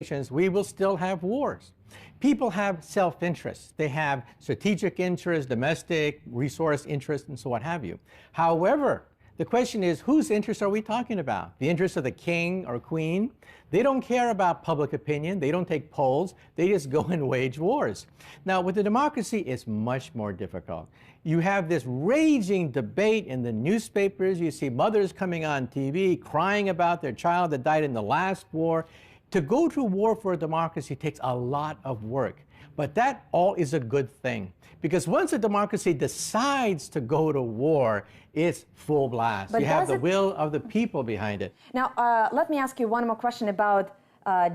nations, we will still have wars. People have self-interest. They have strategic interests, domestic resource interests, and so what have you. However, the question is, whose interests are we talking about? The interests of the king or queen? They don't care about public opinion. They don't take polls. They just go and wage wars. Now, with the democracy, it's much more difficult. You have this raging debate in the newspapers. You see mothers coming on TV crying about their child that died in the last war. To go to war for a democracy takes a lot of work. But that all is a good thing. Because once a democracy decides to go to war, it's full blast. But you have the will of the people behind it. Now, let me ask you one more question about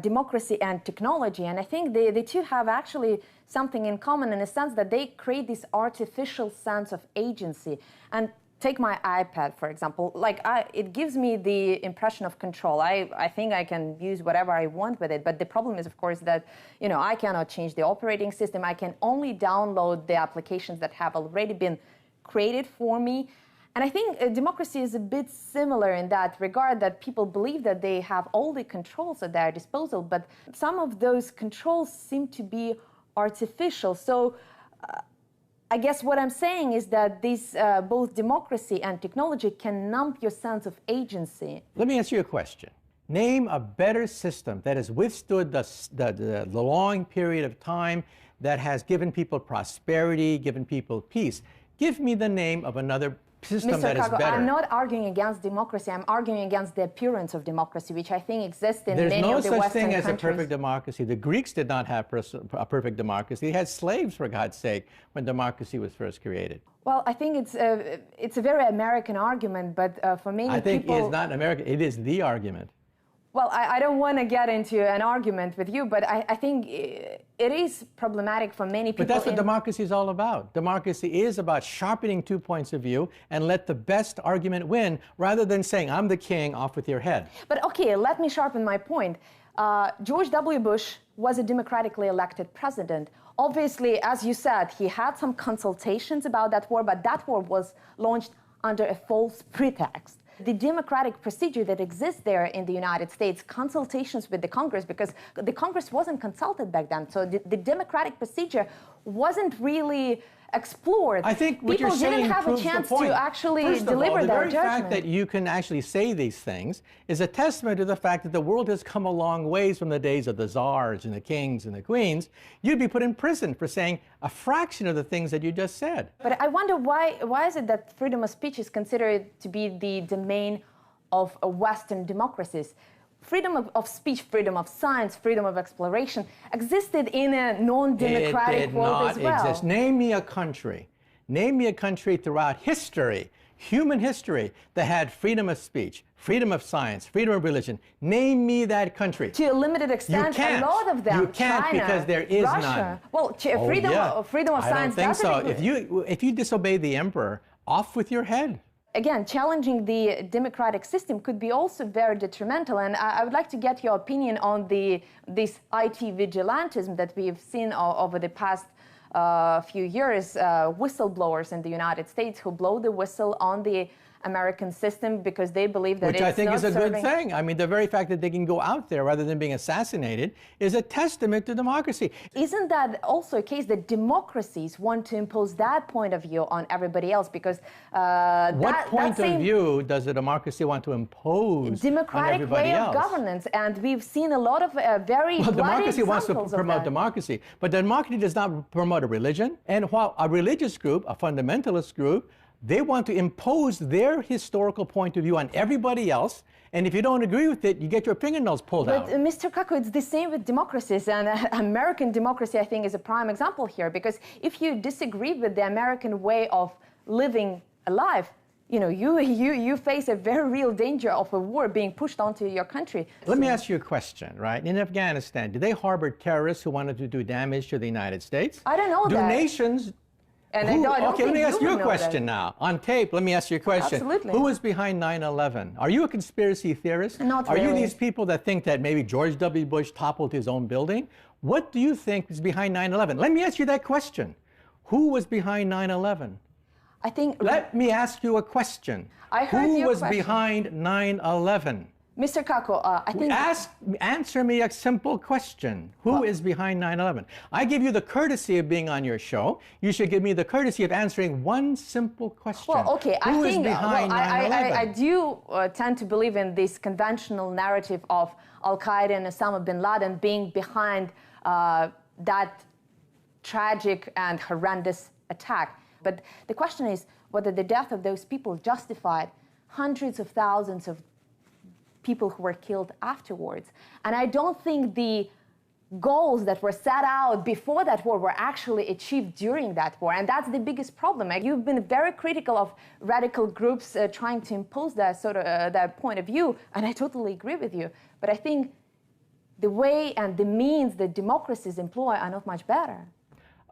democracy and technology. And I think the two have actually something in common in a sense that they create this artificial sense of agency. And take my iPad, for example. It gives me the impression of control. I think I can use whatever I want with it. But the problem is, of course, that I cannot change the operating system. I can only download the applications that have already been created for me. And I think democracy is a bit similar in that regard, that people believe that they have all the controls at their disposal, but some of those controls seem to be artificial. So I guess what I'm saying is that this, both democracy and technology can numb your sense of agency. Let me ask you a question. Name a better system that has withstood the long period of time, that has given people prosperity, given people peace. Give me the name of another system that is better. I'm not arguing against democracy. I'm arguing against the appearance of democracy, which I think exists in many of the Western countries. There's no such thing as a perfect democracy. The Greeks did not have a perfect democracy. They had slaves, for God's sake, when democracy was first created. Well, I think it's a very American argument, but for many people... I think it's not American. It is the argument. Well, I don't want to get into an argument with you, but I think it is problematic for many people. But that's what democracy is all about. Democracy is about sharpening two points of view and let the best argument win, rather than saying, I'm the king, off with your head. But okay, let me sharpen my point. George W. Bush was a democratically elected president. Obviously, as you said, he had some consultations about that war, but that war was launched under a false pretext. The democratic procedure that exists there in the United States, consultations with the Congress, because the Congress wasn't consulted back then, so the democratic procedure wasn't really explored. I think what you're saying proves the point. People didn't have a chance to actually deliver their judgment. The very fact that you can actually say these things is a testament to the fact that the world has come a long ways from the days of the czars and the kings and the queens. You'd be put in prison for saying a fraction of the things that you just said. But I wonder why is it that freedom of speech is considered to be the domain of Western democracies? Freedom of speech, freedom of science, freedom of exploration existed in a non-democratic world as well. It did not exist. Name me a country throughout history, human history, that had freedom of speech, freedom of science, freedom of religion. Name me that country. To a limited extent, a lot of them. You can't, China, because there is Russia. none. Well, freedom of science. I don't think so. If you disobey the emperor, off with your head. Again, challenging the democratic system could be also very detrimental, and I would like to get your opinion on this IT vigilantism that we've seen over the past few years, whistleblowers in the United States who blow the whistle on the American system because they believe that Which I think is a good thing. I mean, the very fact that they can go out there rather than being assassinated is a testament to democracy. Isn't that also a case that democracies want to impose that point of view on everybody else? Because what point of view does a democracy want to impose on everybody else? Democratic way of governance, and we've seen a lot of very bloody democracy wants to examples promote democracy, but democracy does not promote a religion. And while a religious group, a fundamentalist group, they want to impose their historical point of view on everybody else, and if you don't agree with it, you get your fingernails pulled out. But Mr. Kaku, it's the same with democracies, and American democracy, I think, is a prime example here, because if you disagree with the American way of living a life, you face a very real danger of a war being pushed onto your country. Let me ask you a question, right? In Afghanistan, did they harbor terrorists who wanted to do damage to the United States? I don't know that. Do nations... Okay, let me ask you a question now. On tape, let me ask you a question. Absolutely. Who was behind 9/11? Are you a conspiracy theorist? Not really. Are you these people that think that maybe George W. Bush toppled his own building? What do you think is behind 9/11? Let me ask you that question. Who was behind 9/11? I think... Let me ask you a question. I heard Who your was question. behind 9/11? Mr. Kaku, I think... Answer me a simple question. Who is behind 9/11? I give you the courtesy of being on your show. You should give me the courtesy of answering one simple question. Well, okay, Who is behind 9/11? I do tend to believe in this conventional narrative of Al-Qaeda and Osama bin Laden being behind that tragic and horrendous attack. But the question is whether the death of those people justified hundreds of thousands of people who were killed afterwards. And I don't think the goals that were set out before that war were actually achieved during that war. And that's the biggest problem. You've been very critical of radical groups trying to impose that sort of that point of view, and I totally agree with you. But I think the way and the means that democracies employ are not much better.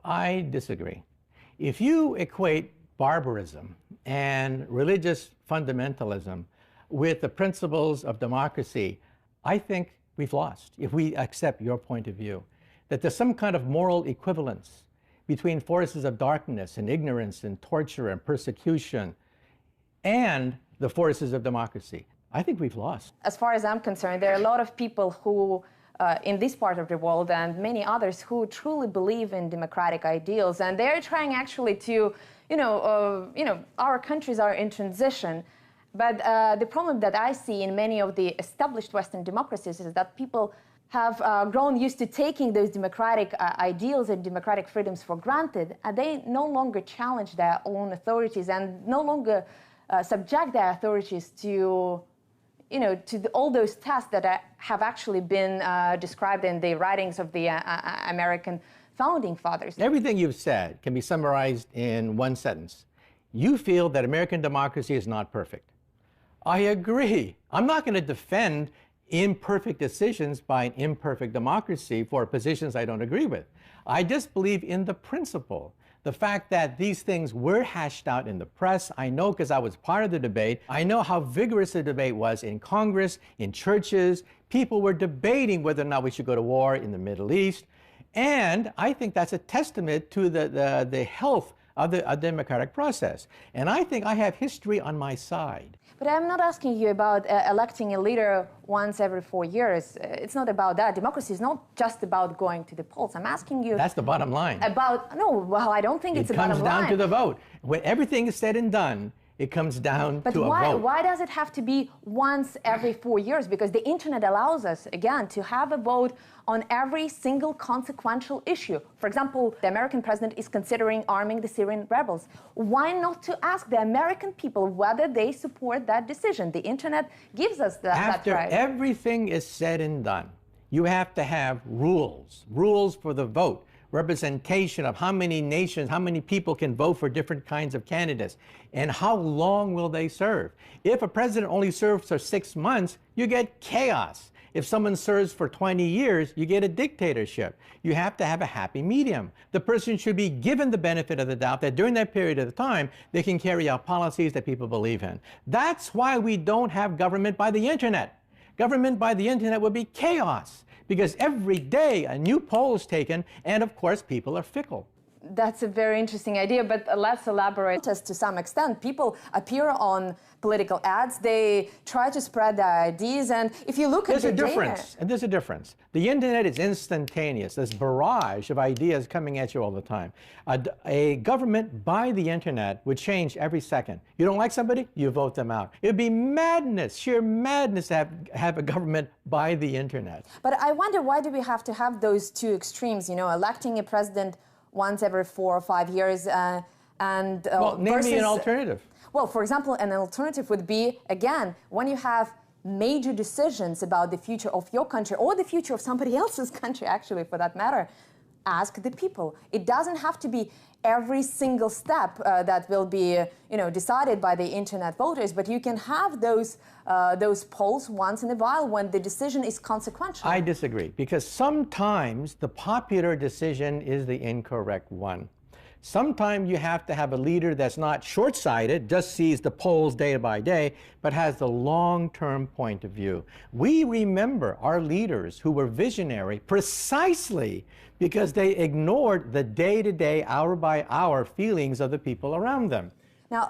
I disagree. If you equate barbarism and religious fundamentalism with the principles of democracy, I think we've lost if we accept your point of view, that there's some kind of moral equivalence between forces of darkness and ignorance and torture and persecution and the forces of democracy. I think we've lost. As far as I'm concerned, there are a lot of people who in this part of the world and many others who truly believe in democratic ideals, and they're trying actually to, our countries are in transition. But the problem that I see in many of the established Western democracies is that people have grown used to taking those democratic ideals and democratic freedoms for granted, and they no longer challenge their own authorities and no longer subject their authorities to, all those tests that have actually been described in the writings of the American founding fathers. Everything you've said can be summarized in one sentence. You feel that American democracy is not perfect. I agree. I'm not going to defend imperfect decisions by an imperfect democracy for positions I don't agree with. I just believe in the principle. The fact that these things were hashed out in the press, I know because I was part of the debate. I know how vigorous the debate was in Congress, in churches. People were debating whether or not we should go to war in the Middle East. And I think that's a testament to the health of the democratic process. And I think I have history on my side. But I'm not asking you about electing a leader once every 4 years. It's not about that. Democracy is not just about going to the polls. I'm asking you... That's the bottom line. Well, I don't think it's the bottom line. It comes down to the vote. When everything is said and done, it comes down to a vote. But why does it have to be once every 4 years? Because the internet allows us, again, to have a vote on every single consequential issue. For example, the American president is considering arming the Syrian rebels. Why not to ask the American people whether they support that decision? The internet gives us that right. After everything is said and done, you have to have rules for the vote. Representation of how many nations, how many people can vote for different kinds of candidates, and how long will they serve. If a president only serves for 6 months, you get chaos. If someone serves for 20 years, you get a dictatorship. You have to have a happy medium. The person should be given the benefit of the doubt that during that period of time, they can carry out policies that people believe in. That's why we don't have government by the internet. Government by the internet would be chaos, because every day a new poll is taken, and of course people are fickle. That's a very interesting idea, but let's elaborate. To some extent, people appear on political ads, they try to spread their ideas, and if you look at the data... There's a difference. The internet is instantaneous. There's a barrage of ideas coming at you all the time. A government by the internet would change every second. You don't like somebody, you vote them out. It would be madness, sheer madness to have a government by the internet. But I wonder, why do we have to have those two extremes, electing a president once every 4 or 5 years well, name me an alternative. Well, for example, an alternative would be, again, when you have major decisions about the future of your country or the future of somebody else's country, actually, for that matter, ask the people. It doesn't have to be every single step that will be, decided by the internet voters, but you can have those polls once in a while when the decision is consequential. I disagree, because sometimes the popular decision is the incorrect one. Sometimes you have to have a leader that's not short-sighted, just sees the polls day by day, but has the long-term point of view. We remember our leaders who were visionary precisely because they ignored the day-to-day, hour-by-hour feelings of the people around them. Now,